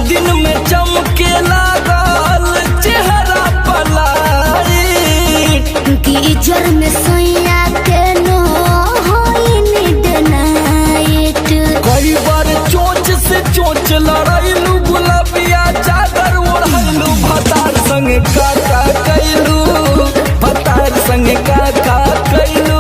दिन में चमके लागल चेहरा पलाई कीचड़ में सोया के नो होई नीड नाइट। कई बार चोंच से चोंच लड़ाइलू गुलाबिया चादर ओढ़लू भतार संगे काका कैलू भतार संगे काका कैलू।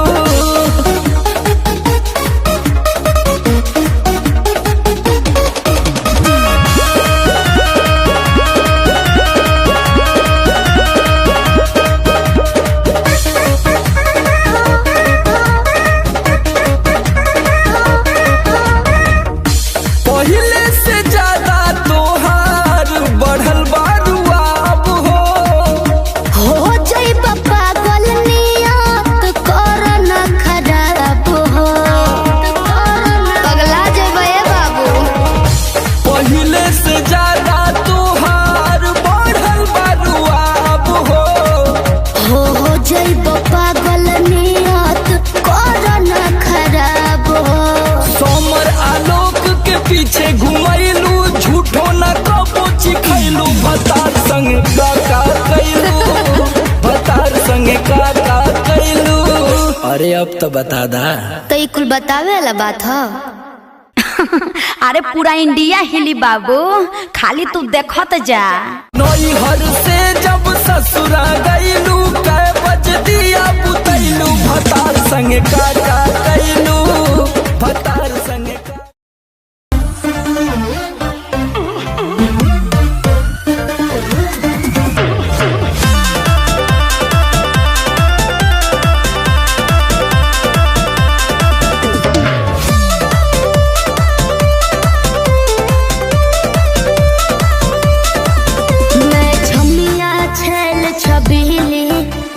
पहले से ज्यादा तोहार बढ़ल बारुआ अब हो जाई पागल नियत कर न खराब हो पगला जेबे बाबू। पहले से ज्यादा तोहार बढ़ल बारुआ अब हो जाई पागल नियत कर न खराब हो। सोमर आलोक के पीछे घुमैलू झूठो न कबो चिखैलू भतार संगे काका कैलू भतार संगे काका कैलू। अरे अब तो बता दा। तो ये कुल बतावे वाला बात हो। अरे पूरा इंडिया हिली बाबू, खाली तू देखत जा। नैहर से जब ससुरा गईलू कै बज दिया बुतैलू भतार संगे काका कैलू भतार संगे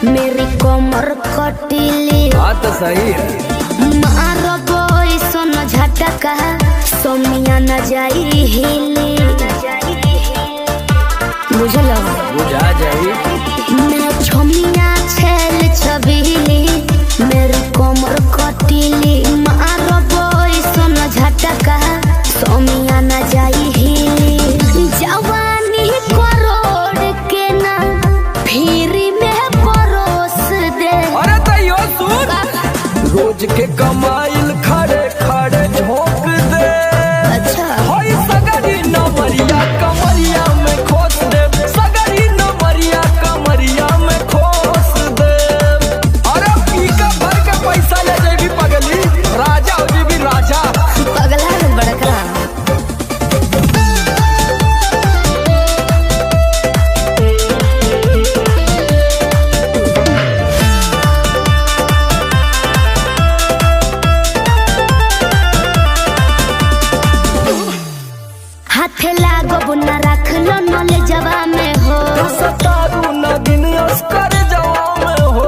मेरी कमर कटीली बात सही है। मारो बोई सोन झटका सोमिया न जाई हिली बुझलो बुझा जाई। मैं छमिया छेल छबीली मेरी कमर कटीली मारो बोई सोन झटका सोमिया न जाई हिली। जवानी करोड़ के ना फिर रोज के कमाइल खड़े खड़े झोंक दे। अच्छा होई सगरी नमरिया कमरिया में खोस दे सगरी नमरिया कमरिया में खोस दे। अरे पी का भर के पैसा ले जेबी पगली राजा हो जेबी राजा पगला है बड़का। हाथे लागो न रख लो नले जवा में हो सतारू न दिन अस्कर जवा में हो।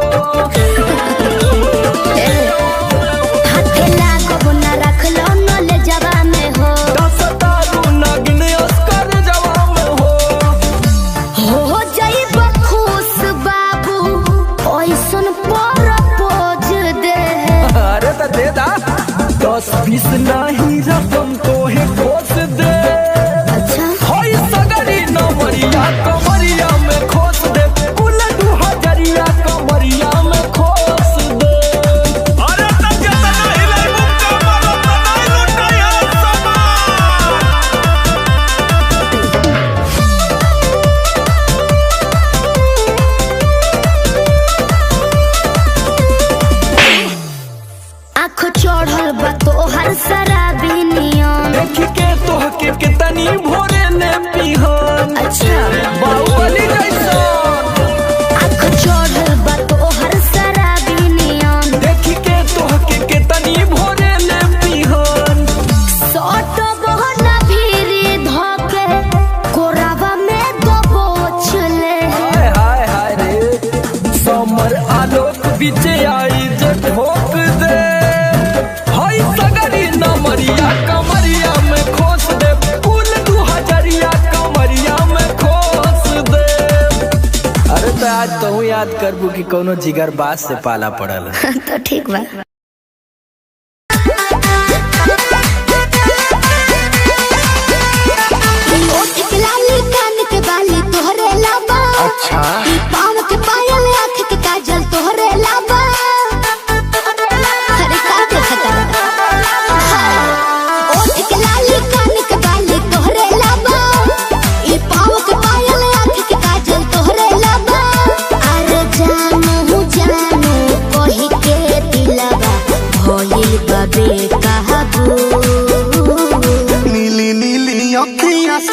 हाथे लागो न रख लो नले जवा में हो। सतारू न दिन अस्कर जवा में हो जाई बखुश बाबू ओइसन पर पोज दे। अरे तो दे दा 10-20 नहीं रकम तो है खोस दे। होई सगरी नमरिया कमरिया में खोस दे उलटू हजरिया कमरिया में खोस दे। अरे तब जतना हिलाई मुक्का मारो बनाई लुटाया सामान। आँख चढ़ल बा तोहर शराबी नियम देखी के तोहके कितनी भोरे ने पिहन। अच्छा बाहुबली जैसा आँख चढ़ल बा तोहर शराबी नियम देखी के तोहके कितनी भोरे ने पिहन। सट बहना भीरी धोके कोराबा में दबोच ले। हाय हाय हाय रे समर आलोक बीच आई जे ठोक दे। हाय सगरी नमरिया कमरिया में खोस दे कुल 2000 कमरिया में खोस दे। अरे तो आज तो याद करबू कि कोनो जिगर बास से पाला पड़ल। तो ठीक बा।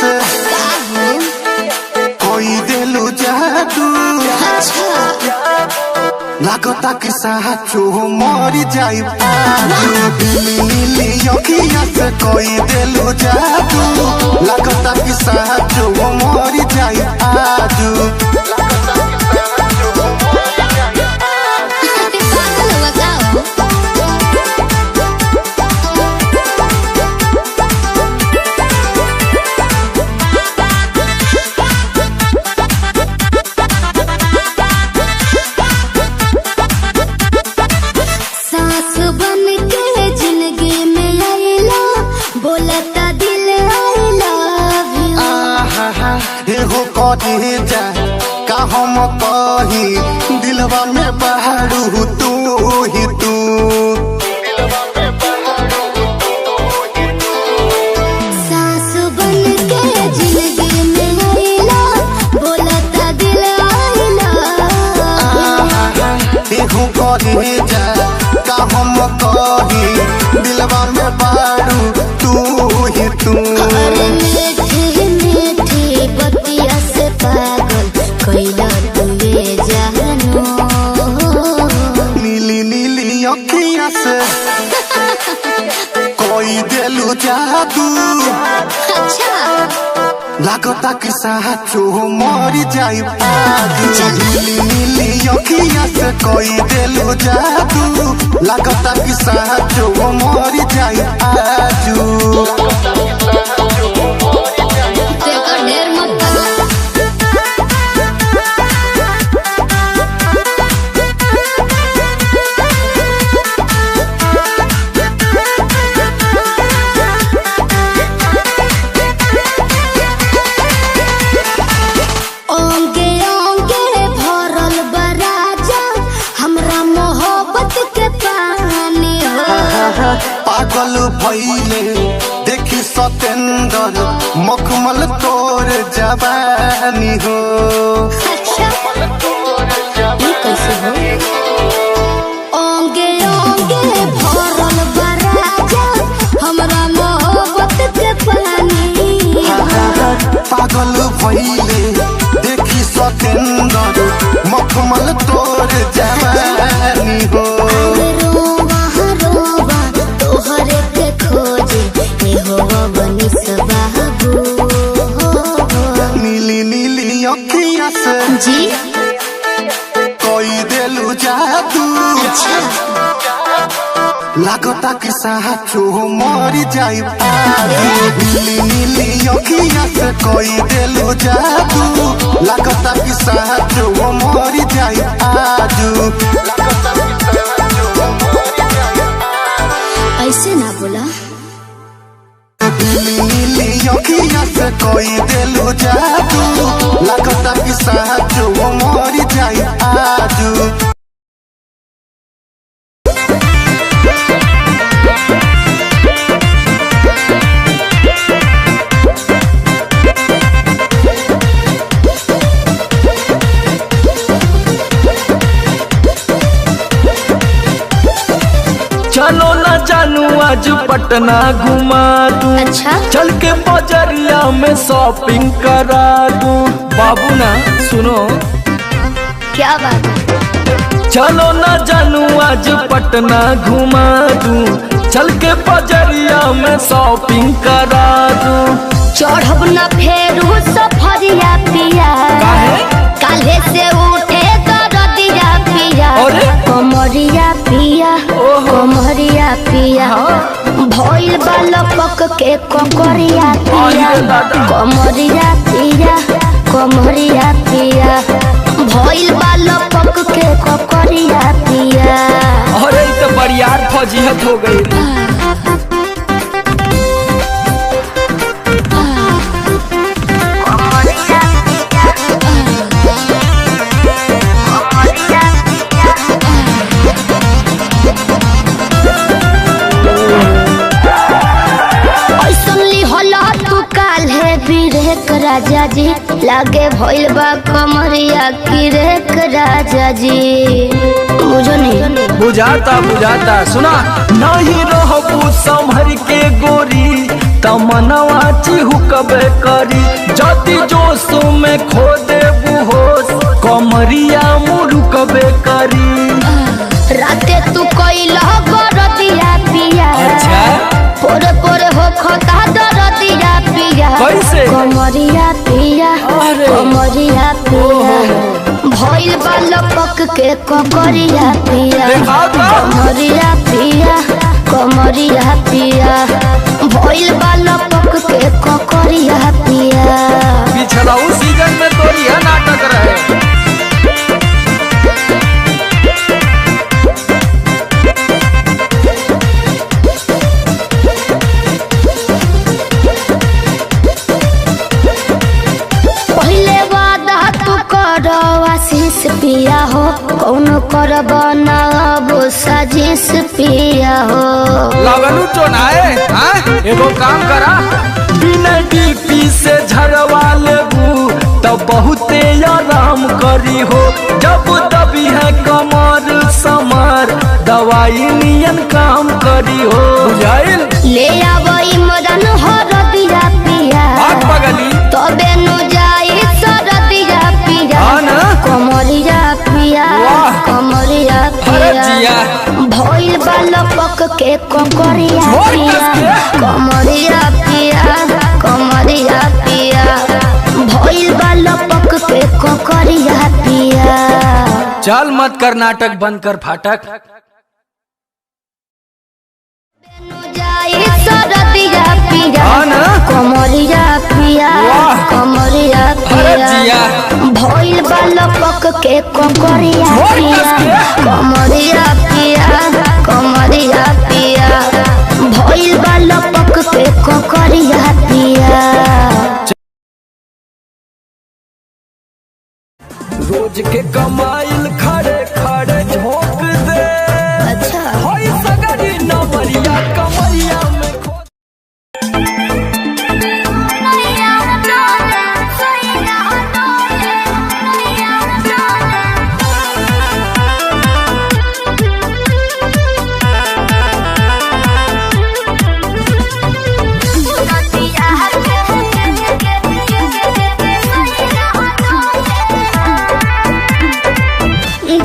से कोई दिलू जादू लागता कि साचो मरी जाई नीली अखिया से कोई दिलू जादू लागता कि साचो मरी जाई आजू कहे जा का हम कही दिलवा में बहारू तू ही तू सास बन के जिंदगी में आइला बोलता दिल आइला देखो कहे जा का हम कही दिलवा में बहारू तू ही तू कोइला तुवे जानो नीली नीली अखिया से कोई दिलू जादू लागता कि साचो मरी जाई नीली नीली अखिया से कोई दिलू जादू लागता कि साचो मरी जाई आजू पागल भइले देखी सतेंद्र मखमल तोर जवानी हो कैसे हो ओंगे ओंगे भरल बराजा हमरा मोहब्बत के पानी पागल भइले देखी सतेंद्र मखमल तोर जवानी हो नीली नीली अखिया से जी कोई दिलू जादू लागता कि साचो मरी जाई नीली नीली अखिया से कोई दिलू जादू लागता कि साचो मरी जाई आजू ऐसे ना बोला नीली अखिया से कोई दिलू जादू लागता कि साचो मरी जाई आजू चलो ना जानू आज पटना घुमा दूं अच्छा चल के बजरिया में शॉपिंग करा दूं बाबू ना सुनो क्या बात है चलो ना जानू आज पटना घुमा दूं चल के बजरिया में शॉपिंग करा दूं चढ़ब न फेरू सफरिया पिया काले से उठे दरदिया पिया अरे? कमरिया पिया कमरिया पिया भइल बालक के ककरिया पिया कमरिया पिया कमरिया पिया भइल बालक के ककरिया पिया अरे तो बरियार फजीहत हो गई राजा जी लागे भइल बा कमरिया की रेख राजा जी बुझो नहीं बुझाता बुझाता सुना नहीं रहबू संभर के गोरी तमनवा चिहुकबे करी जति जोश में खो देबू होश कमरिया मुरुकबे करी। राते तू कोइला गरतिया पिया अच्छा पोरे पोरे हो खता दरतिया पिया कैसे? कमरिया पिया कमरिया पिया भइल बालपक के ककरिया पिया देखाओ तो। कमरिया पिया कमरिया पिया भइल बालपक के ककरिया पिया। पिछला उस सीजन में तो यह नाटक रहे। पहले वादा तू करो आशीष पिया हो कौन करब ना अब साजिश पिया हो। लगनू चोनाए एगो काम करा बिना डीपी से झरवा लेबू तब बहुते आराम करी हो जब दबी है कमर समर दवाई नियन काम करी हो बुझाइल। ले आवो इमरान हरदिया पिया आग पगली तबे नु जाई सरदिया पिया हाँ ना? कमरिया पिया वाह। कमरिया अरे पिया जिया। भइल बालपक के ककरिया छोड़ पिया कसके। कमरिया पिया कमरिया पिया भइल बालपक के ककरिया पिया। चल मत कर नाटक बंद कर फाटक। जाई सरदिया पिया हाँ ना? कमरिया पिया वाह। कमरिया अरे पिया जिया। भइल बालपक के ककरिया छोड़ पिया कसके। कमरिया पिया कमरिया पिया भइल बालपक के ककरिया पिया। रोज के कमाइल खड़े खड़े झोंक दे अच्छा होई सगरी नमरिया कमरिया में खो।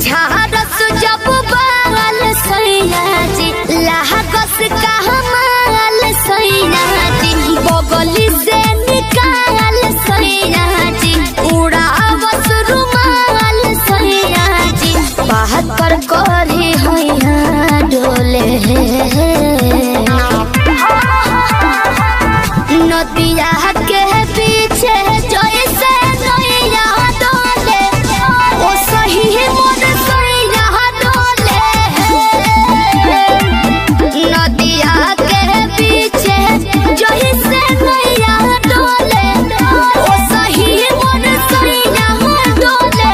झारस जब बाल सैया जी लाहकस का हमाल सैया जी बगली से निकाल सैया जी उड़ावस रुमाल सैया जी बात कर करी हैया डोले नदिया के पीछे जैसे नैया डोले ओ सही मोर सैया डोले नदिया के पीछे जैसे नैया डोले ओ सही मोर सैया डोले।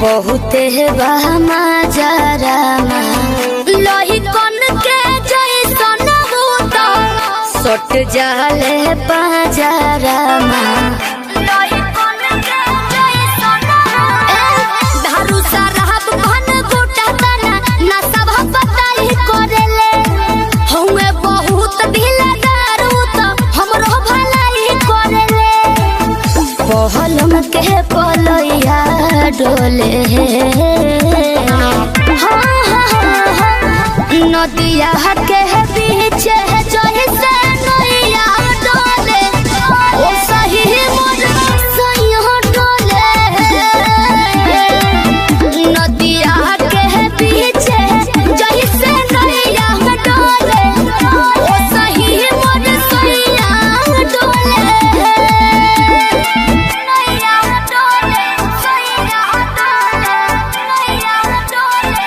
बहुते बहमा जरा लोही कन के जैसन होता सट जाले पाजरा लोही कन के जैसन धारू सरहब घन गोटा तना ना सब बताई करेले हउए बहुत ढीला दारू तो हमरो भलाई करेले पहलम के पलैया डोले नदिया के पीछे जैसे नैया डोले ओ सही मोर सैया डोले नदिया के पीछे जैसे नैया डोले ओ सही मोर सैया डोले नैया डोले सैया डोले नैया डोले।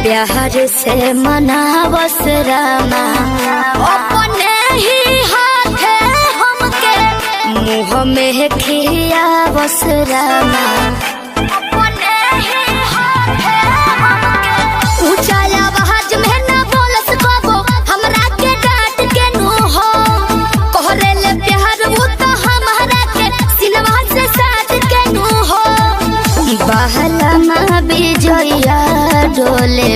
प्यार से मनावस रामा अपने ही हाथे हमके मुँह में खियावस रामा अपने ही हाथे हमके ऊंचा आवाज में ना बोलस बाबू हमरा के डांट के नु हो कोहरे ले प्यार वो तो हमारा के सिनवा से साथ के नु हो बहला माँ बिजया डोले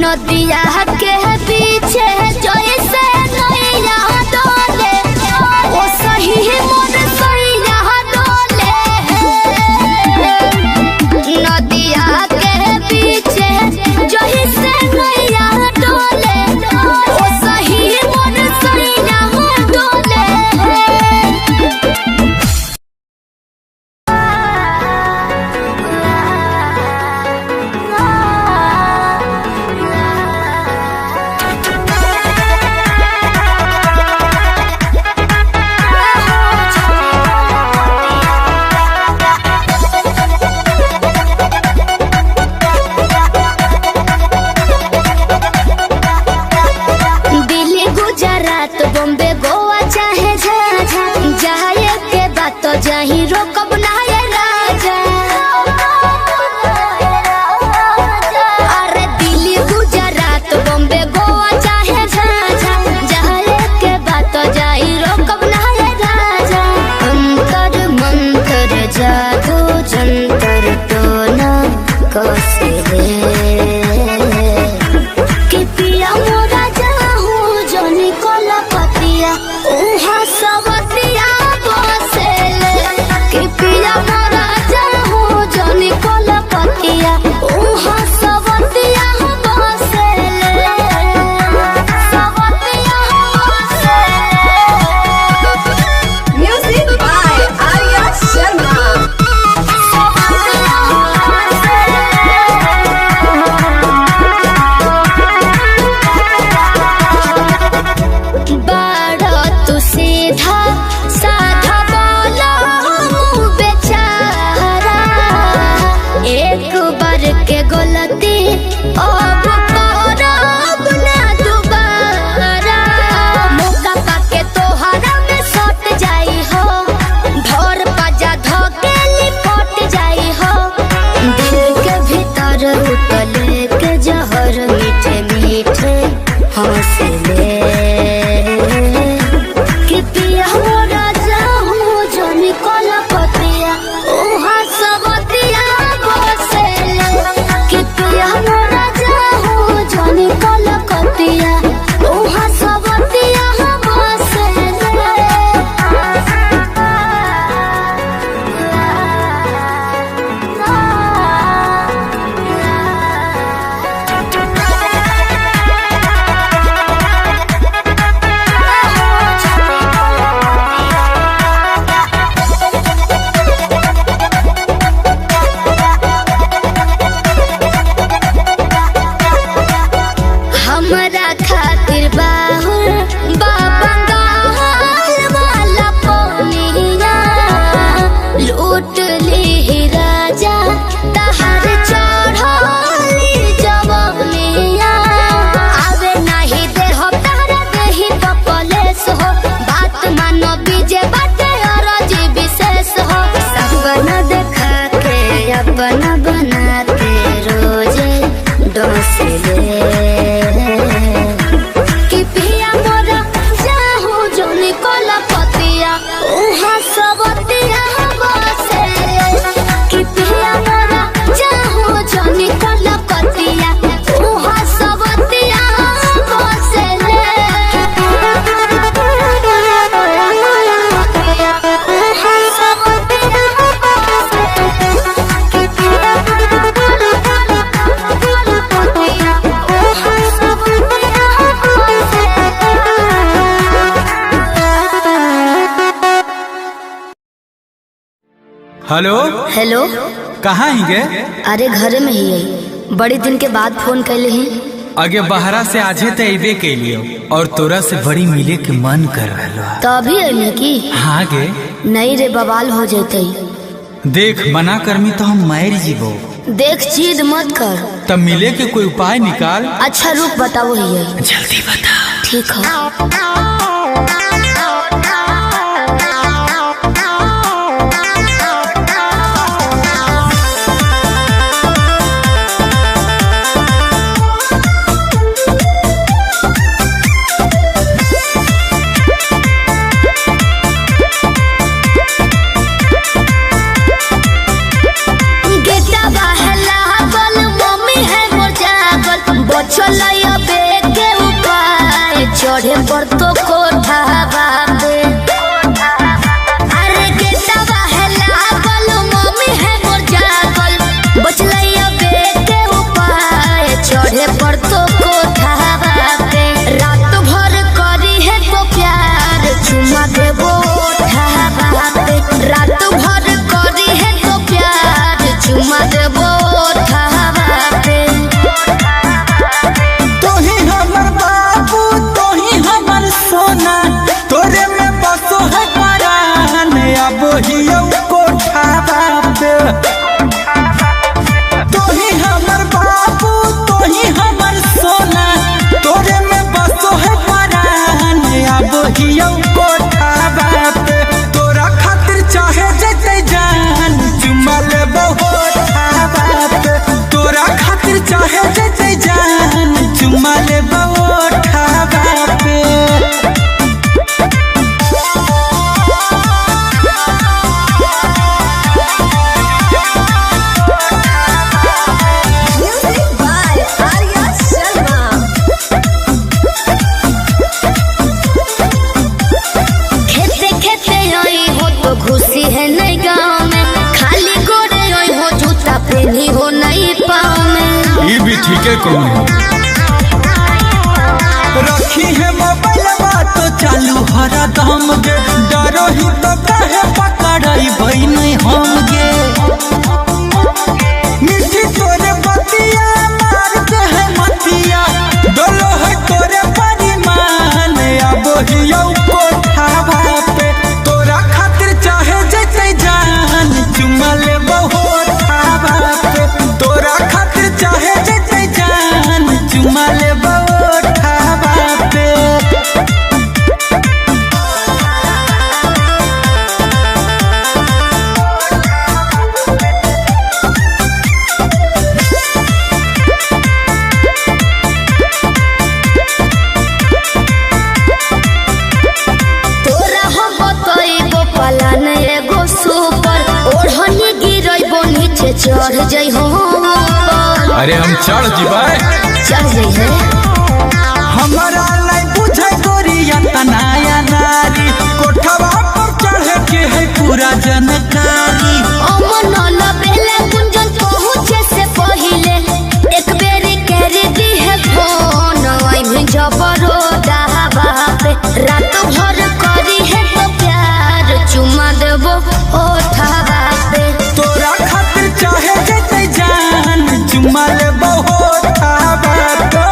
नदिया के पीछे जैसे नैया डोले ओ सही मोर सैया डोले नदिया के पीछे जैसे नैया डोले ओ सही मोर सैया डोले दिल्ली गुजरात बॉम्बे गोवा चाहे झाझा जाए के बात तो जाही रोकब ना ये राजा अरे दिल्ली गुजरात बॉम्बे गोवा चाहे झाझा जाए के बात तो जाही रोकब ना ये राजा अंतर मंतर जादू जंतर टोना कसे कि पिया मोरा जाहू जोनी कोला पतिया उहा सवतिया बसेले कि पिया मोरा जाहू जोनी कोला पतिया उहा सवतिया बसेले सवतिया बसेले म्यूजिक बाय आर्या शर्मा बड़ा तू सीधा साधा बोला हूँ बेचारा एक बार के गलती अब करब ना दोबारा मौका पाके तोहरा में सट जाई हो भोर पजा धोके लिपट जाई हो दिल के भीतर उतले के जहर मीठे मीठे हौसले कि पिया मोरा जाहू जोनी कोला पतिया उहा सवतिया बसेले कि पिया मोरा जाहू जोनी कोला पतिया उहा सवतिया हमरा खातिर बाहुर बाबंगाल वाला पोनिया लूट ली राजा तहर चढ़ली जवनिया आवे नहीं दे हो तारा देही पपलेस हो बात मानो बीजे बाटे और जी विशेष हो सपना देखा के अपना बना के रोजे डोसले कि पिया मोरा जाहू जोनी कोला पतिया उहा सवतिया बसेले कि पिया मोरा जाहू जोनी कोला पतिया उहा सवतिया बसेले उहा सवतिया हेलो हेलो कहाँ ही गे? अरे घरे में ही है बड़ी दिन के बाद फोन कैले ही आगे बहरा से आजे तो अबे के लिए और तोरा से बड़ी मिले के मन कर रहा तो अभी अने की हाँ गे नहीं रे बवाल हो जैते देख मना करमी तो हम मार जीवो। देख जिद मत कर। तब मिले के कोई उपाय निकाल। अच्छा रुक बताओ ही है। जल्दी बता। ठीक है। चढ़े पर तो कोठा बाबे अरे गेटवा है लागल मम्मी है मोर जागल बचलैया बेटे उपाय चढ़े पर तो कोठा बाबे रात भर करी है तो प्यार चुमा देबो ओठा बाबे रात भर करी है तो प्यार चुमा देबो ओठा बाबे तोरे में बसो है परान अब हियो कोठा बाबे तोही हमर बाबू तोही हमर सोना तोरे में बसो है परान अब हियो कोठा बाबे तोरा खातिर चाहे जते जान चुमा लेबो होठा बाबे तोरा खातिर चाहे जते जान चुमा लेबो होठा बाबे खुशी है नहीं गाँव में खाली गोरे हो जूता पहनी हो नहीं पाँव में ये भी ठीक है कौन रखी है मोबाइल बात तो चालू हरा दम गे डरो ही तो कहे पकड़ाई भाई नहीं हम गे मिठी तोरे बतिया मार दे है मतिया डोलो है तोरे परिमान अब हियो कोठा बापे तोरा खातिर चाहे जते जान चुमा लेबो होठा बापे तोरा खातिर चाहे जते जान चुमा लेबो होठा बापे चढ़ जाइ हो अरे हम चढ़ जीवाए चढ़ जाइ है हमारा नहीं बुझे गोरिया तनाया नारी कोठवा पर चढ़े के है पूरा जानकारी अमन लबेले कुंजन पहुँचे से पहिले एक बेरी कर दी है फोन आई में जबरो डाबा पे रात भर करी है तो प्यार चुमा देबो ओठा पे तोरा खातिर चाहे जते जान चुमा लेबो होठा बापे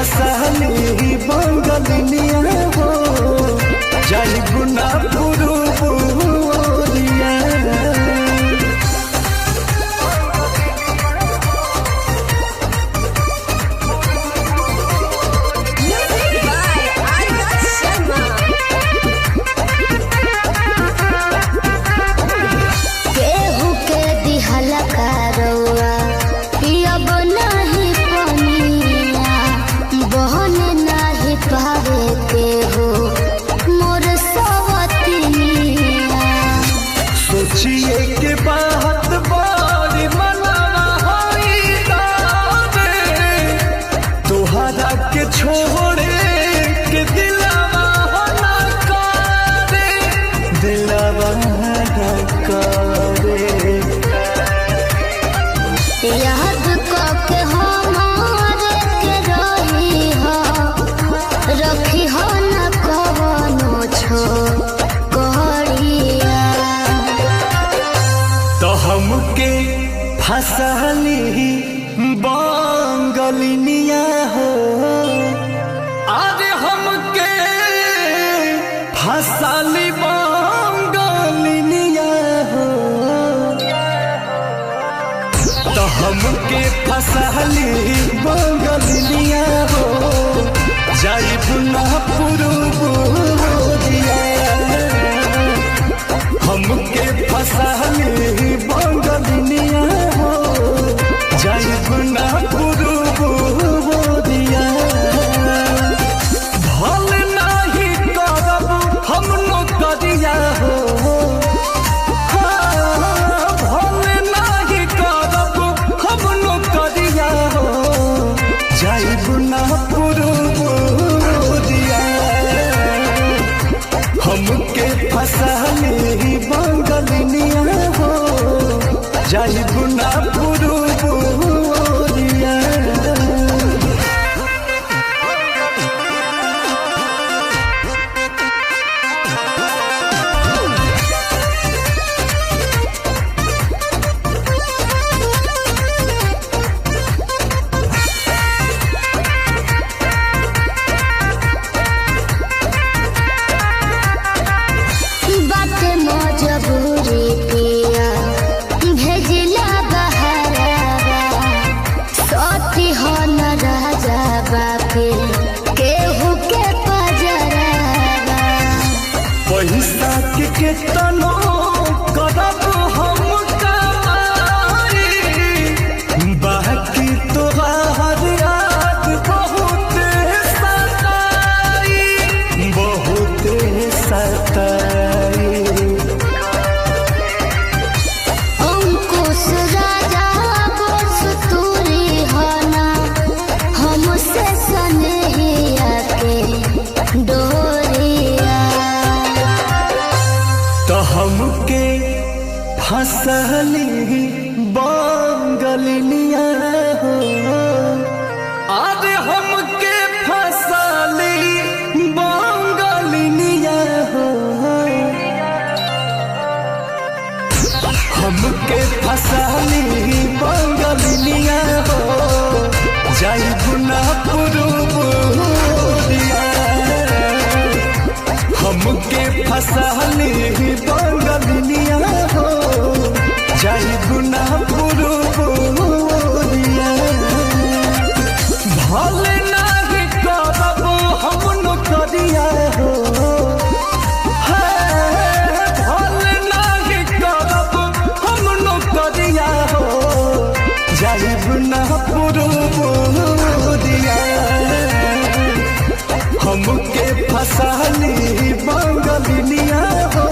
फसाली बंगलिया हो जाई गुना पुरुबुरिया सोचिए के बात बारी मनाना होई दावे तोहरा के छोड़े के दिलावा ना करे दिलावा ना करे याद करके हमारे के रही हो रखी हो न कवनो छोड़िया तो हमके फसाली बंगलिया हो अरे हमके फसाली बंगलिया हो तो हमके फसाली बंगलिया हो जाई बुना पुरुबुरिया हमके फसाली बंगलिया हो जाई गुना पुरुबुरिया भल नाही करब हम नौकरिया हो भल नाही करब हम नौकरिया हो जाई गुना पुरुबुरिया हमके फसाली बंगलिया हो जाई गुना पुरुबुरिया बात मजबूरी पिया भेजिला बहरावा सती हो न राजा बापे केहू के पजरावा पैसा के केतनो करब हम कमाई बाकी तोहार याद बहुत सताई अंकुश राजा बोस तूरी होना हमसे सनहिया के डोरिया तो हमके फसली बंगलिया हो अरे हमके फसली बंगलिया हो हमके फसली बंगलिया हो जाई गुना पुरुबुरिया हमके फसली बंगलिया हो जाई गुना पुरुबुरिया भल नाही करब हम नौकरिया हो भल नाही करब हम नौकरिया हो जाई गुना पुरुबुरिया हमके फसाली बंगलिया हो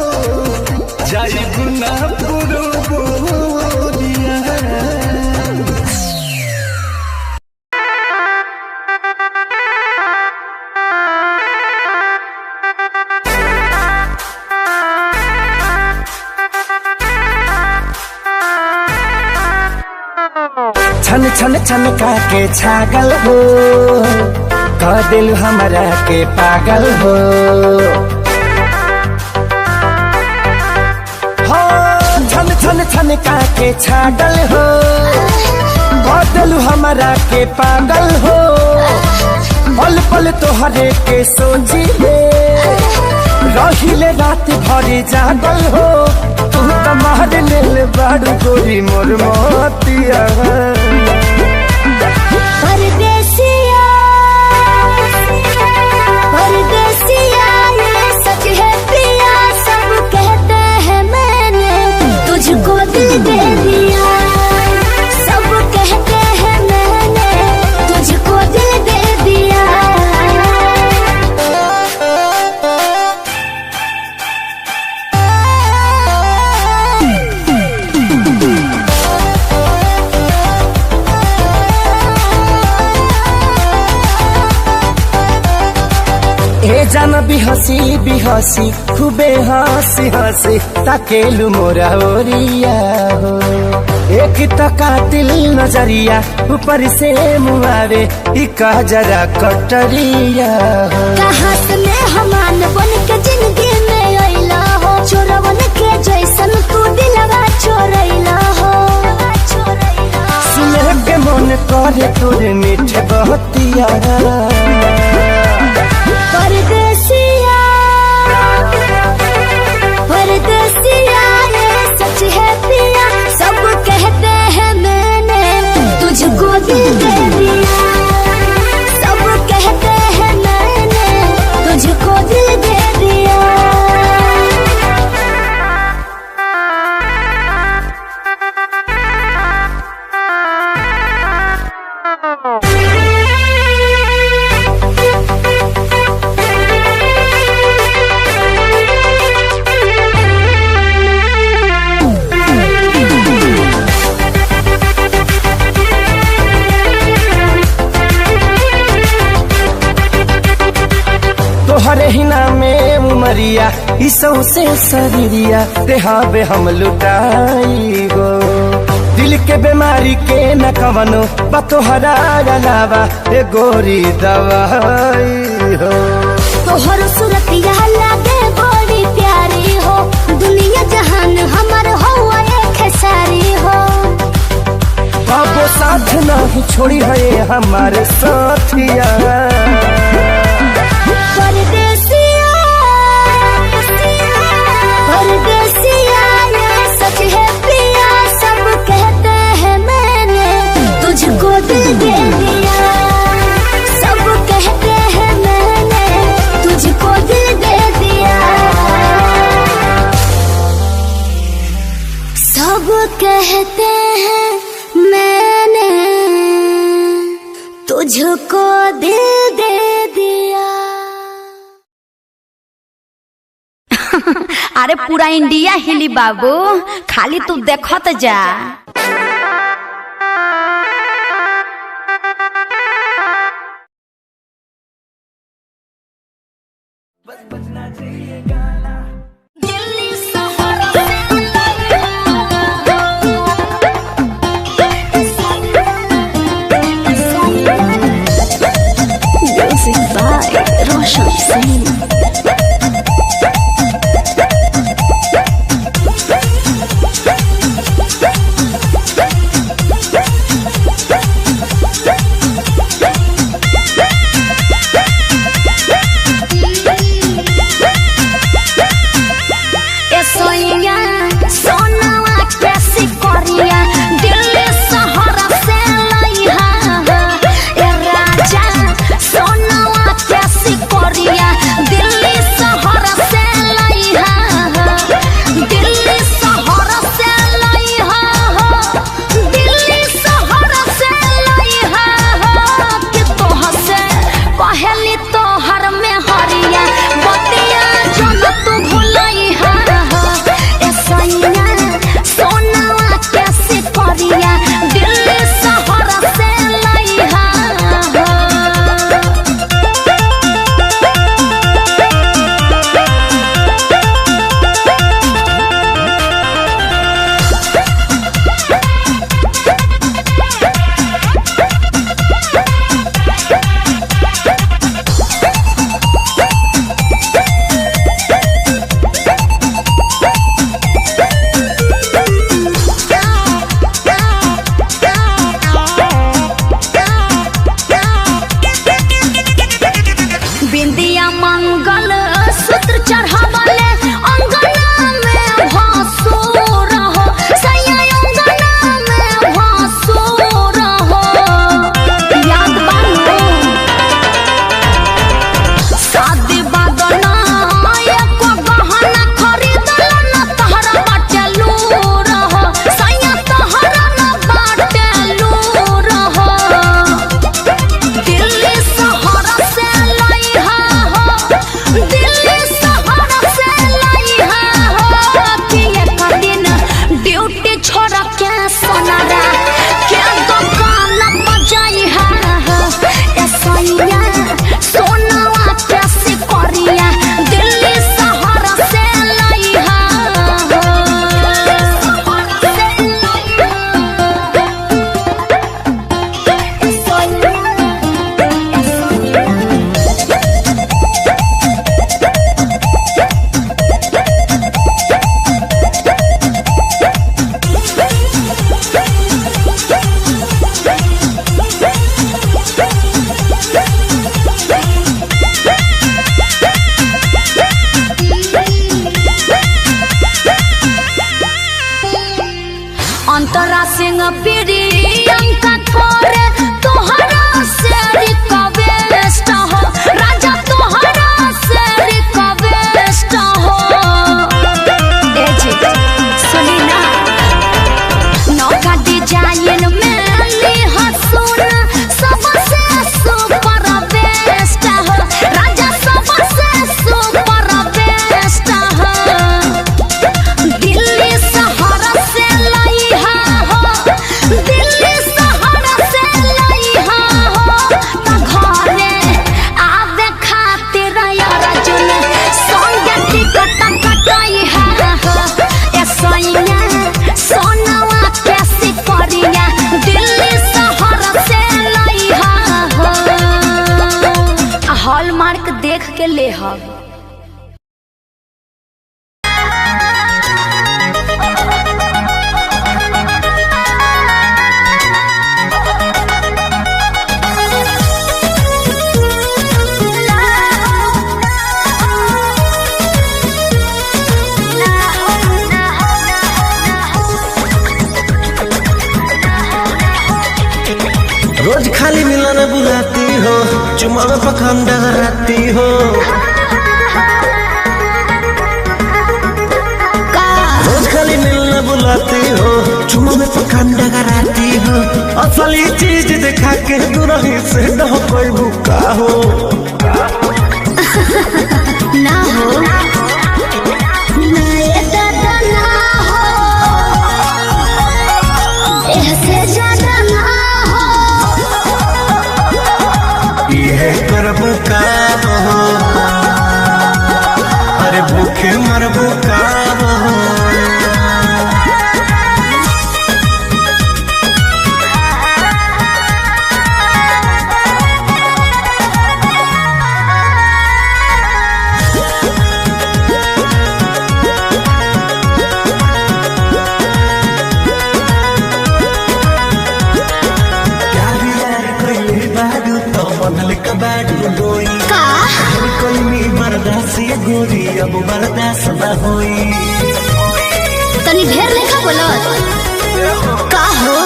जाई गुना पुरुबुरिया छन छन छन का के छागल हो कह दिल हमरा के पागल हो छन छन छन का के छागल हो कह दिल हमरा के पागल हो पल पल तोहरे के सोची रहिले रात भरी जागल हो तू तो मार लेल बाड़ू गोरी मोर मोतिया परदेसिया परदेसिया ये सच है पिया सब कहते हैं मैंने तुझको दिल दे दिया सब कहते हैं मैंने तुझको दिल दे दिया ए जान बिहसी खूबे हंसी हंसी ताकेलु मोरा ओरिया हो एक तो कातिल नजरिया ऊपर से मुआरे इका जरा कटरिया हो कहाँ से मेहमान बन के जिंदगी में अइला हो चोरवन के जैसन तू दिलवा चोरैला हो सुने के मन करे तोरे मीठे बहतिया परदेसिया परदेसिया ये सच है पिया सब कहते हैं मैंने तुझको दिल दे दिया सब कहते हैं मैंने तुझको दिल दे दिया तोहरे ही नामे उमरिया इसौ से शरीरिया देहाबे हम लुटाई गो दिल के बीमारी के न कवनो बा तोहरा अलावा ए गोरी दवाई हो तोहर सूरतिया लागे बड़ी प्यारी हो दुनिया जहान हमर हो एक सारी हो बाबो साथ नहीं छोड़ी है हमारे साथिया परदेसिया परदेसिया ये सच है पिया सब कहते हैं मैंने तुझको दिल दे दिया सब कहते हैं मैंने तुझको दिल दे दिया सब कहते हैं मैंने तुझको दिल दे दिया अरे पूरा इंडिया हिली बाबू खाली तू देखत जा Music by Roshan Singh. Singh Priyanka करे तोहरा से रिक्वेस्ट हो राजा तोहरा से रिक्वेस्ट हो ए जी सुनी ना नौका डिजाइन में ली हसून सबसे सुपर बेस्ट हो राजा सबसे सुपर बेस्ट हो दिल्ली शहर से लाई हो दिल्ली शहर से लाई हो त घरे आवे खातिर अर्जुन संगे टिकट कटाई हो ए सैया सोनवा कैसी परिया दिल्ली शहर से लाई हो हॉलमार्क देख के ले हो रोज खाली मिलना बुलाती हो चुमा में पखान डगराती हो रोज खाली मिलना बुलाती हो चुमा में पखान डगराती हो असली चीज दिखा के दूरही से न कोई भूखा हो ना हो ना ये दादा ना हो ऐसे ज्यादा ना ये करब काम हो अरे भूखे मरबो काम हो गोरी अब बर्दाश्त न होई तनी ढेर लेखा बोलत का हो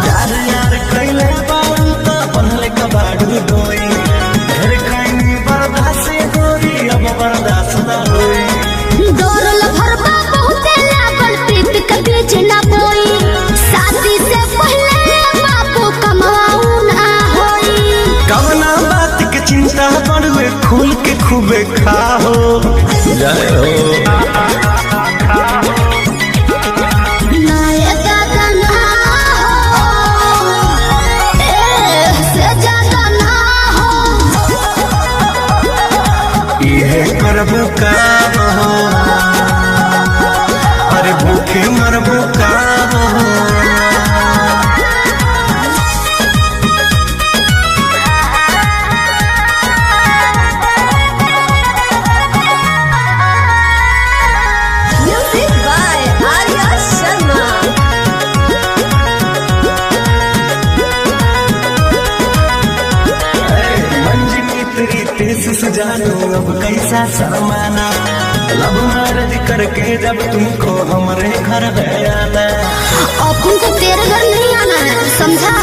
यार यार कइले बाऊ त बनले कबाड़ू डोई घर खाई बर्दाश्त गोरी अब बर्दाश्त न होई दौड़ल भरबा बहुते लागल प्रीत के बीच ना बोई शादी से पहले बापू कमाऊ ना होई कवना बात के चिंता बड़वे खुल के खूबे खाओ जय हो ना ये दादा ना हो से ज्यादा ना हो ये करब काम हो अरे भूखे मरबो काम हो जानो अब कैसा शर्माना लब मैरिज करके जब तुमको हमारे घर आना अपन को तेरे घर नहीं आना है समझा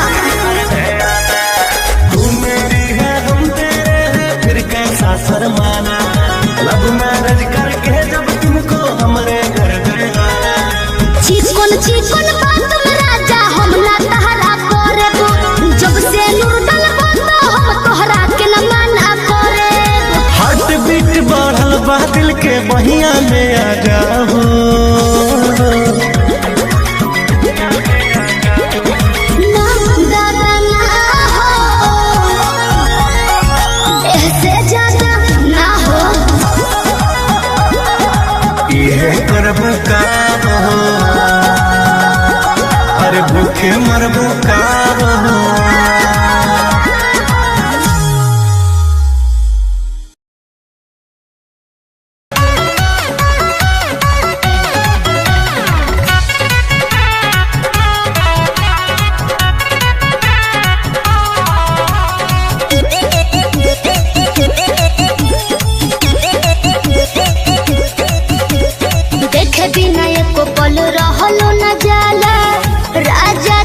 तू मेरी है हम तेरे हैं फिर कैसा शर्माना लब मैरिज करके जब तुमको हमारे घर आना चिकन बात में राजा हम ना तहरा करे जब से नूर डलबो तो हम तोहरा के न माना करे हार्ट बीट बढ़ल बा दिल के बहिया में आ जाओ ना दादा ना हो ऐसे ज्यादा ना हो ये करब काम हो अरे भूखे मरबो काम हो देखे बिना एको पल रहलो न जाला राजा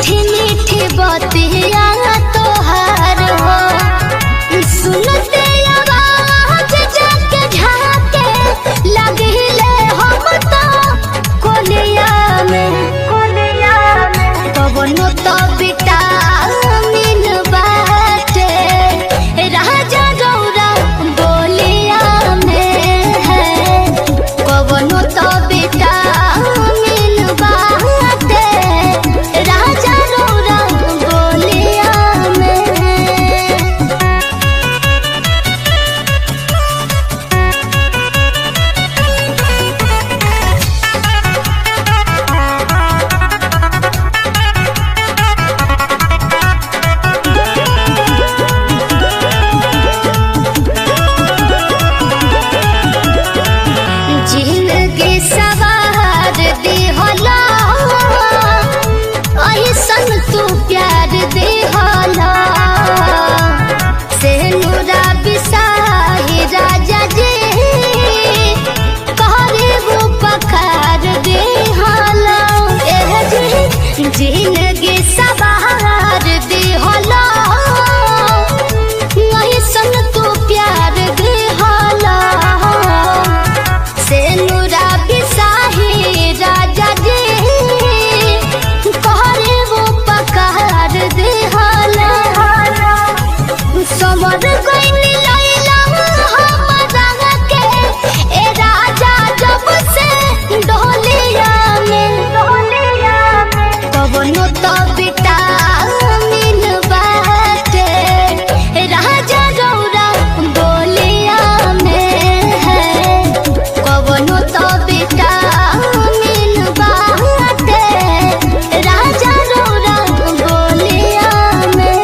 मीठी मीठी बतिया तोहार हो सुनते आवाज जाके झाके लगिले हम तो कोलिया में कवनो तो विटामिन बाटे राजा गौरा बोलिया में है कवनो तो विटामिन बाटे राजा गौरा बोलिया में जिंदगी सवार दिहला ऐसन तू प्यार दिहला से नूरा बिसाही राजा जी करे वो पखार दिहला जिंदगी सवार दिहला ऐसन तू प्यार दिहला से नूरा बिसाही राजा जी कहरे वो पकार दिहला समर गइनी लैला हमरा के ए राजा जब से डोलिया में कवनो तो विटामिन बाटे राजा गौरा बोलिया में है कवनो तो विटामिन बाटे राजा गौरा बोलिया में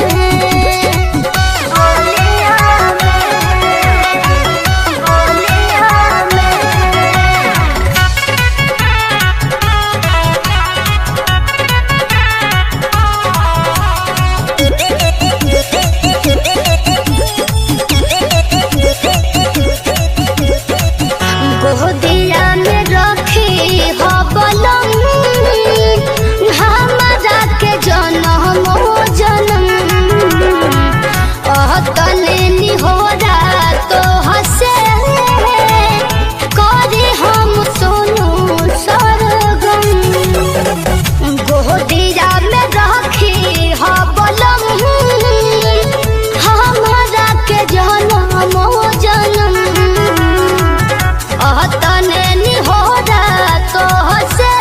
गोदिया में रखी हो बलम हमरा के जन्म जन्म तले निहोरा तो हसे करे हम सोनू सरगम गोदिया में रखी हो बलम हमरा के जन्म जन्म तने निहोरा तो हसे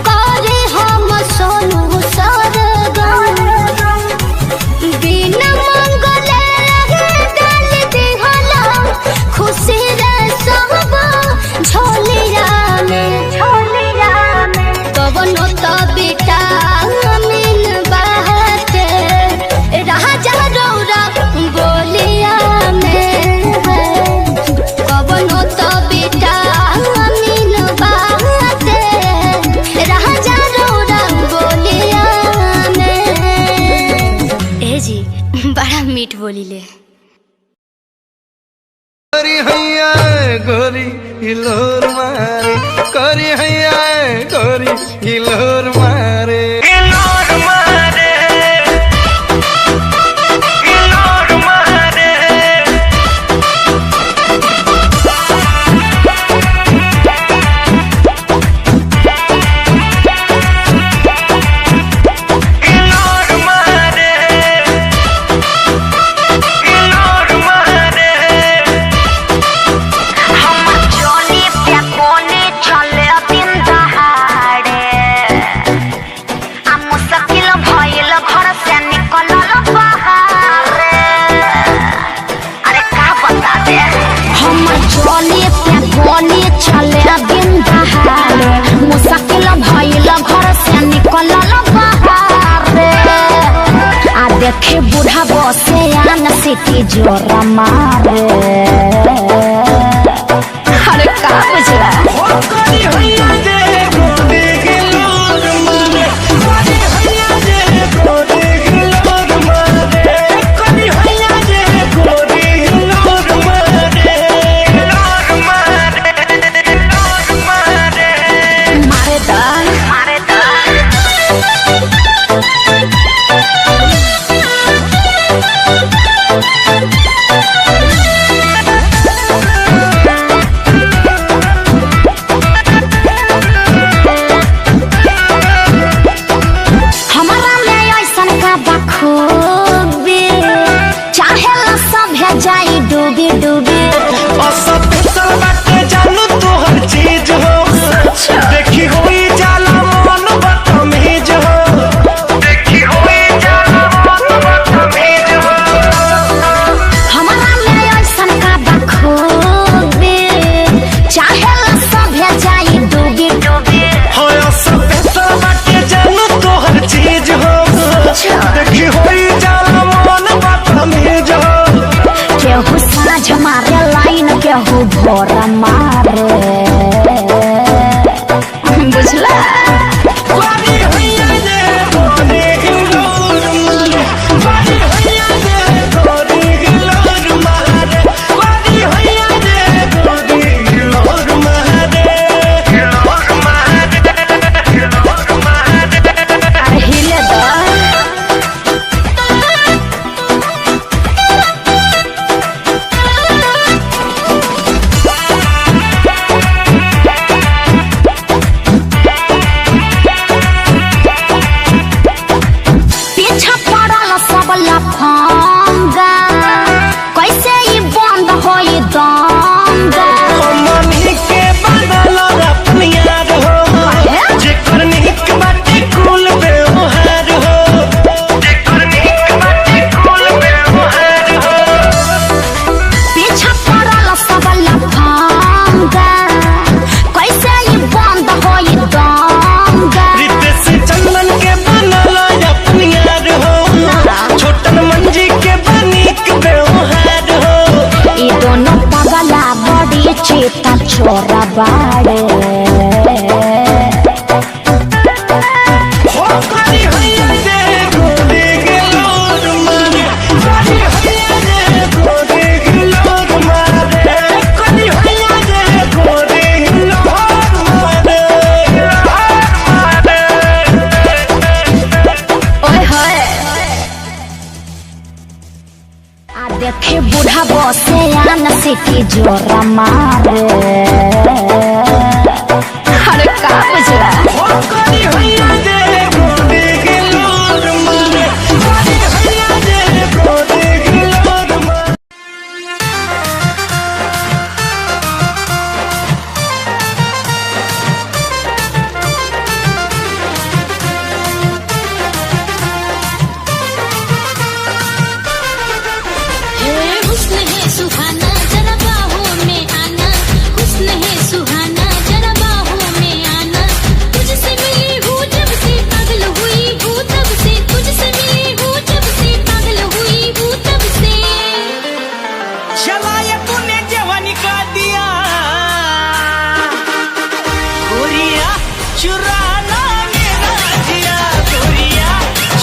करे हम सोनू सरगम बिना मंगले डाल दिहला खुशी रे सब झोलिया में कवनो तो विटामिन बाटे राजा गौरा बोलिया में है कवनो तो विटामिन बाटे राजा गौरा बोलिया में ए जी बड़ा मीठ बोलीले करी हैया गोरी हिलोर मारे करी हैया गोरी हिलोर मारे चले बिंदाहारे मुश्किल भइल घर से निकलल बाहरे आ देखे बूढ़ा बसे आन सिटी जोर मारे अरे का बुझला झोरा मारे बुझला। छोरा बाड़े देखे बूढ़ा बसे आन सिटी जोरा मारे। अरे का बुझला सुहाना जरा बाहों में आना, हुस्न है सुहाना जरा बाहों में आना। तुझसे मिली हूँ जब से पागल हुई हूँ तब से, तुझसे मिली हूँ जब से पागल हुई हूँ तब से। चलाया तूने जवानी का दिया गोरिया चुराना मेरा जिया, गोरिया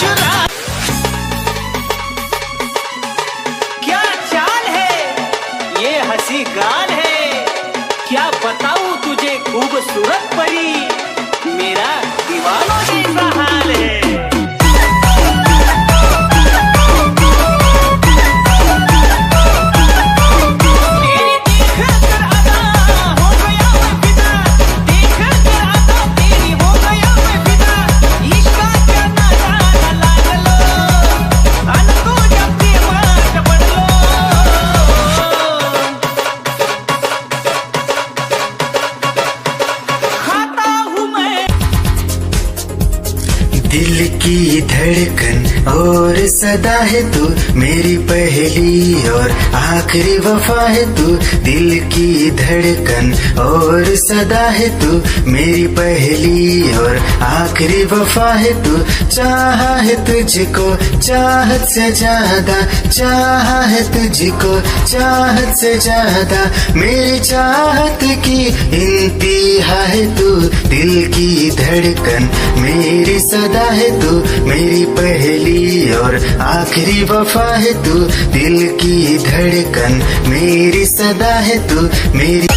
चुरा। क्या चाल है ये हंसी गाल है, क्या बताऊं तुझे खूबसूरत परी, मेरा दीवानों जैसा हाल है। दिल की धड़कन और सदा है तू, मेरी पहली और आखिरी वफा है तू। दिल की धड़कन और सदा है तू, मेरी पहली और आखिरी वफा है तू। चाहा है तुझको चाहत से ज्यादा, चाहा है तुझको चाहत से ज्यादा, मेरी चाहत की इंतहा है तू। दिल की धड़कन मेरी सदा है तू, मेरी पहली और आखिरी वफा है तू। दिल की धड़कन मेरी सदा है तू, मेरी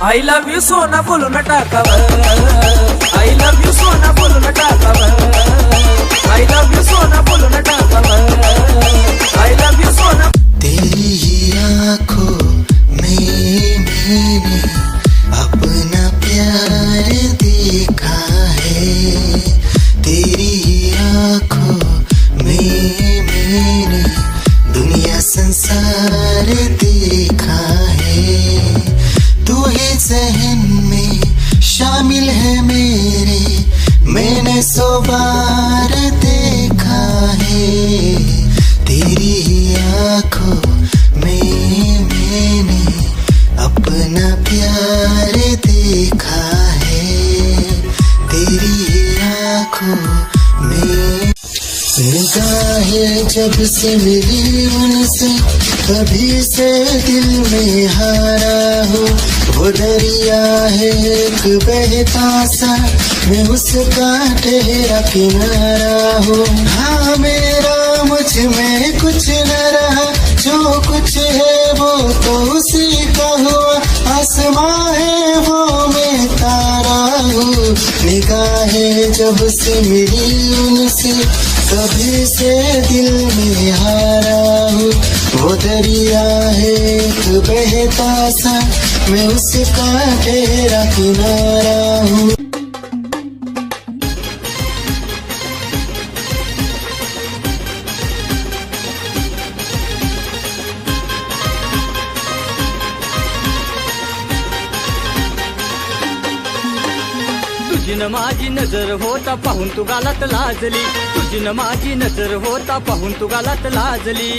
I love you सोना बोलो न टाकाव, I love you सोना बोलो न टाकाव, I love you सोना बोलो न टाकाव, I love you सोना। तेरी ही आँखों में मैंने अपना प्यार देखा है, तेरी ही आँखों में मैंने दुनिया संसार देखा है। है जब से मिली उनसे, कभी से दिल में हारा हूँ। वो दरिया है एक बहता सा, मैं उसका ठहरा किनारा हूँ। हाँ मेरा मुझ में कुछ न रहा, जो कुछ है वो तो उसी का हुआ। आसमां है वो मैं तारा हूँ, निगाहें जब से मिली उनसे, कभी से दिल में हारा हूँ। वो दरिया है एक बहता सा, मैं उसका ठहरा किनारा हूँ। तुझी न माझी नजर होता पाहून तू गालात लाजली, तुझी न माझी नजर होता पाहून तू गालात लाजली।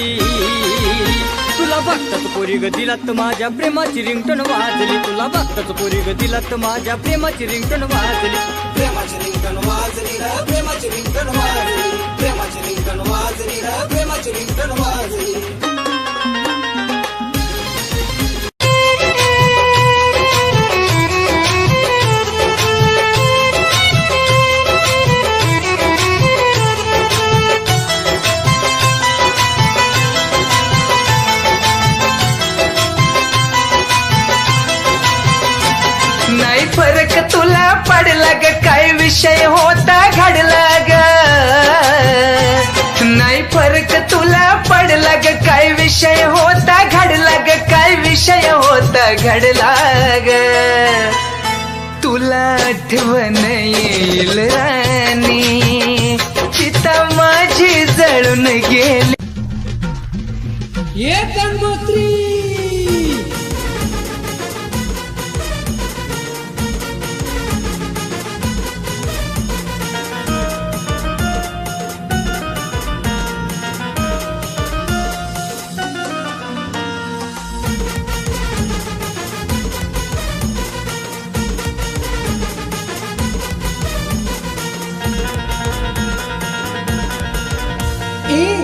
तुला बघताच पोरी ग दिलात माझ्या प्रेमाची रिंगटोन वाजली, तुला बघताच पोरी ग दिलात माझ्या प्रेमाची रिंगटोन वाजली। प्रेमाची रिंगटोन वाजली रे, प्रेमाची रिंगटोन वाजली, प्रेमाची रिंगटोन वाजली रे, प्रेमाची रिंगटोन वाजली। नाही फरक तुला पडला ग, काय विषय होता घडला ग। नाही फरक तुला पडला ग, काय विषय होता घडला ग, काय विषय होता घडला ग। तुला आठवण येईल राणी, चिता माझी जळून गेली। ये गंगोत्री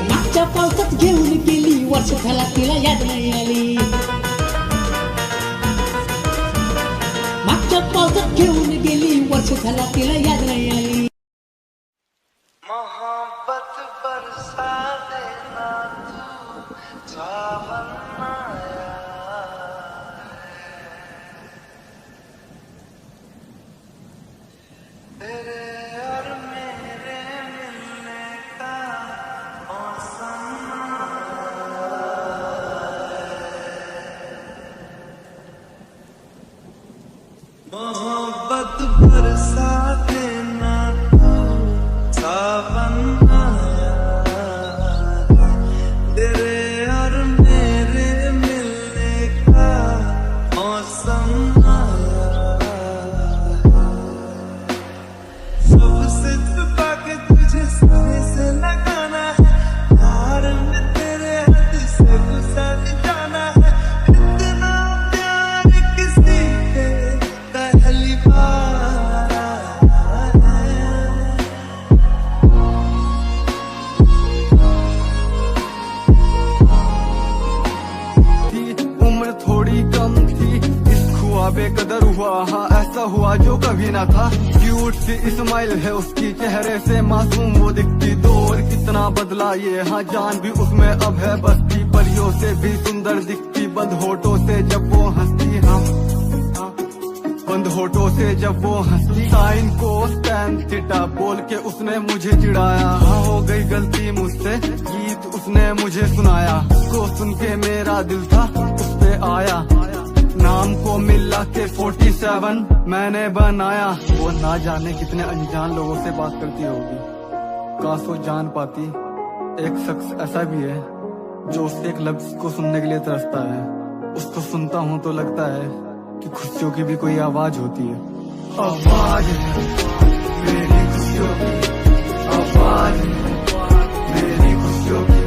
मागच्या पावसात घेऊन गेली, वर्ष झाला तिला याद नाही आली। मागच्या पावसात घेऊन गेली, वर्ष झाला तिला याद नाही आली। मोहब्बत बरसा देना तू, सावन आया तेरे और मेरे मिलने का मौसम मोहब्बत बरसा देना तू, सावन आया तेरे और मेरे मिलने का मौसम आया। सबसे छुपा के तुझे सीने से लगाना है, प्यार में तेरे हाथ से गुजर जाना है। इतना प्यार किसी के पहली बार आया है। उम्र थोड़ी कम थी, इश्क हुआ बेकदर हुआ, हाँ ऐसा हुआ जो कभी ना था। क्यूट सी इस्माइल है उसकी, चेहरे से मासूम वो दिखती। दौर कितना बदला ये, हाँ जान भी उसमें अब है बसती। परियों से भी सुंदर दिखती, बंद होठों से जब वो हंसती। हाँ बंद होठों से जब वो हंसती। साइन को टैन थीटा बोल के उसने मुझे चिढ़ाया। हाँ हो गई गलती मुझसे, गीत उसने मुझे सुनाया। को सुन के मेरा दिल था उस पे आया, नाम को मिला के 47 मैंने बनाया। वो ना जाने कितने अनजान लोगों से बात करती होगी, काश वो जान पाती। एक शख्स ऐसा भी है जो उसके एक लफ्ज को सुनने के लिए तरसता है। उसको सुनता हूँ तो लगता है कि खुशियों की भी कोई आवाज होती है। आवाज है मेरी खुशियों की, आवाज है मेरी खुशियों की।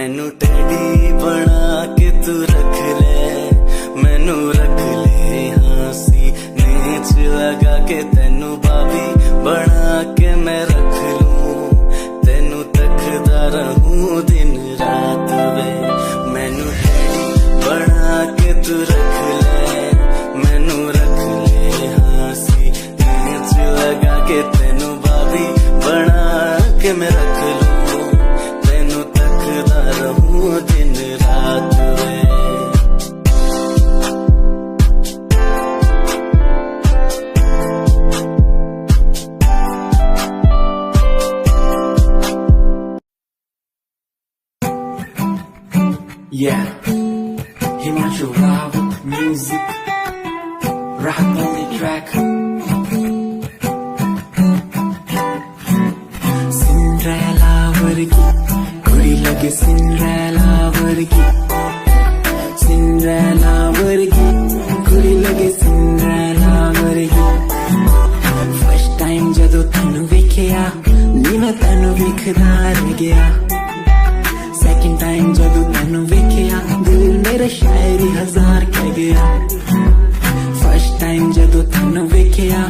मैनू टेडी बना के तू रख ले, मैनू रख ले हंसी नीच लगा के, तेनू भाभी बना के मैं रख लूं, तेनू तकदा रहूं दिन रात वे। मैनू टेडी बना के तू रख ले, मैनू रख ले हंसी नीच लगा के, तेनू भाभी बना के मैं रख लूं, तेनू तकदा रहूं दिन रात वे। Yeah, Himanshu Rao with music, rock only track. Cinderella vargi, kudi lage Cinderella vargi, Cinderella vargi, kudi lage Cinderella vargi. First time jadoo tanu vekhya, ni main tanu vekhda reh gaya. Second time जदू तैनू वेखिया, दिल मेरा शायरी हजार कह गया। First time जदू तैनू वेखिया,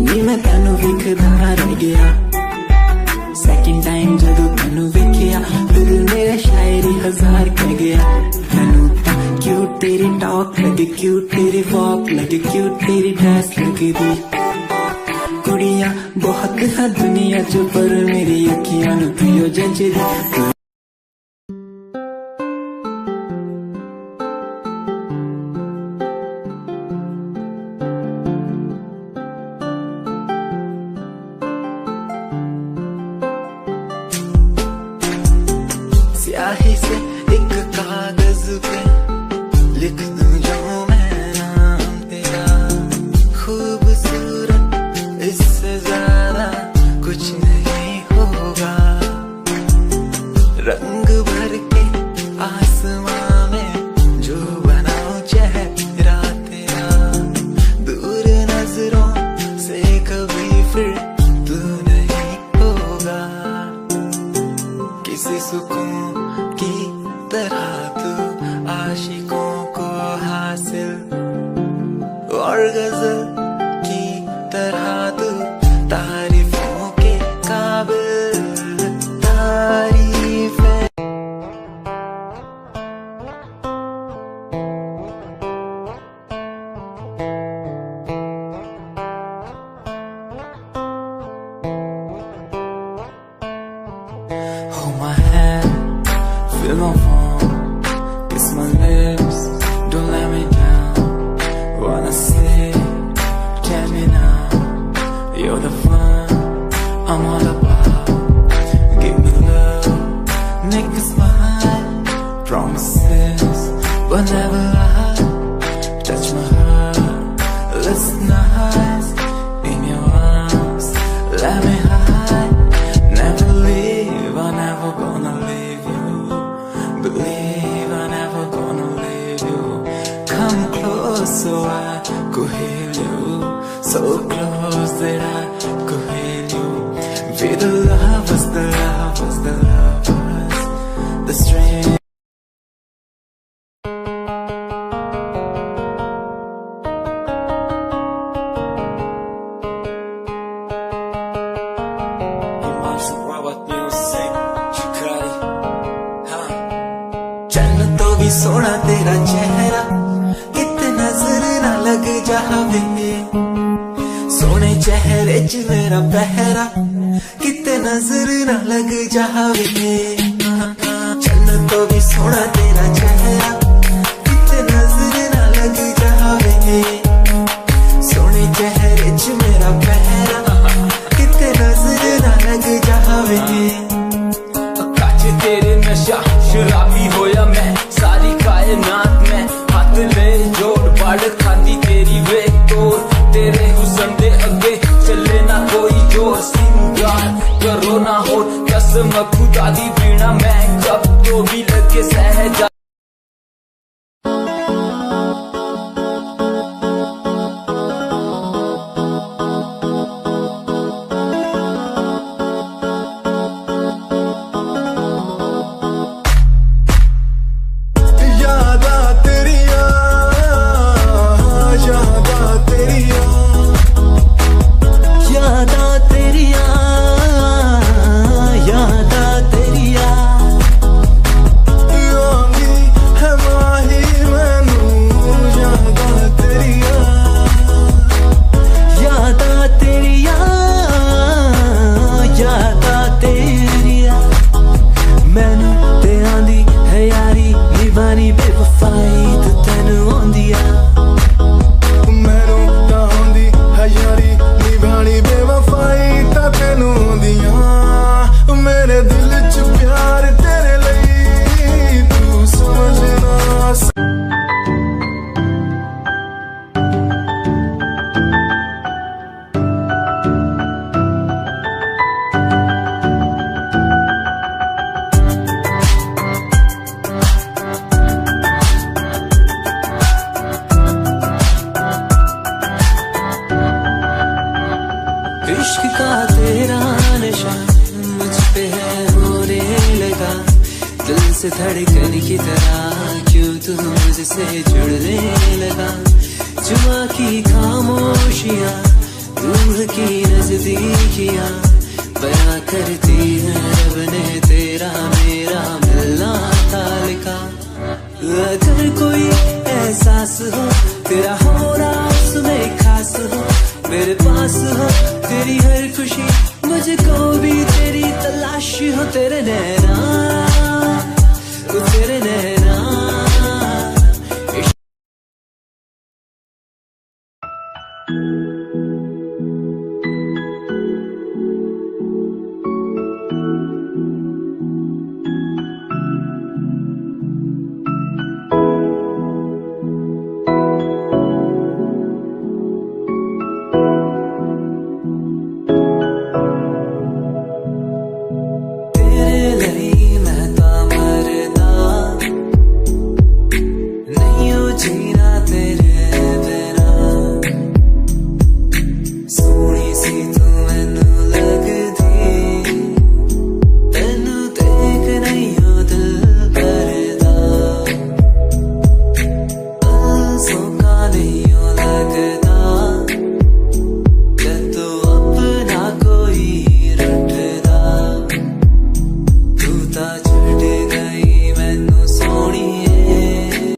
नी मैं तैनू वेखदा रह गया। Second time जदू तैनू वेखिया, दिल मेरा शायरी हजार कह गया। मैनू तां क्यूट तेरी टॉक लगे, क्यूट तेरी वॉक लगे, क्यूट तेरी ड्रेस लगे दी। कुड़ियां बहुत है दुनिया च, पर मेरी अखियां नू तू जचदी। स्याही से एक कागज पे लिख दूं जो मैं नाम तेरा, खूबसूरत इससे ज्यादा कुछ नहीं होगा। रंग भर के आसमां में जो बनाऊं चेहरा तेरा, दूर नजरों से कभी फिर तू नहीं होगा। किसी सुकून की तरह तू आशिकों को हासिल, और गजल की तरह तू तारीफों के काबिल। तारीफें hold my hand, feel my palm, kiss my lips, don't let me down. Wanna say, tell me now, you're the one I'm all about. Give me love, make me smile, promises, but never lie. Touch my heart, listen nice, in your arms, let me hide. Never leave, I'm never gonna leave you. Believe I'm never gonna leave you. Come close so I could heal you. So close that I could heal you. Be the lovers, the lovers, the lovers, the strength. तो भी सोना तेरा चेहरा, किते नजर ना लग जावे। सोने चेहरे च मेरा पहरा, किते नजर ना लग जावे। चन्न तो भी सोना तेरा चेहरा, किते नजर ना लग जावे। सोने चेहरे च मेरा पहरा, किते नजर ना लग जावे। तेरे नशा शराबी होया मैं, सारी कायनात में हाथ ले जोड़, बाड़ खादी तेरी वे तोड़। तेरे हुस्न दे अगे चले ना कोई जोर, सिंगार करो ना हो कसम खुदा दी बीना, मैं जब तो भी लगे सहजा। इस धड़कन की तरह क्यों तू मुझसे जुड़ने लगा। जुआ की खामोशियाँ रूह की नजदीकियाँ बयां करती है रब ने तेरा मेरा मिलना था लिखा। अगर कोई एहसास हो तेरा होना उसमें खास हो, मेरे पास हो तेरी हर खुशी मुझको भी तेरी तलाश हो, तेरे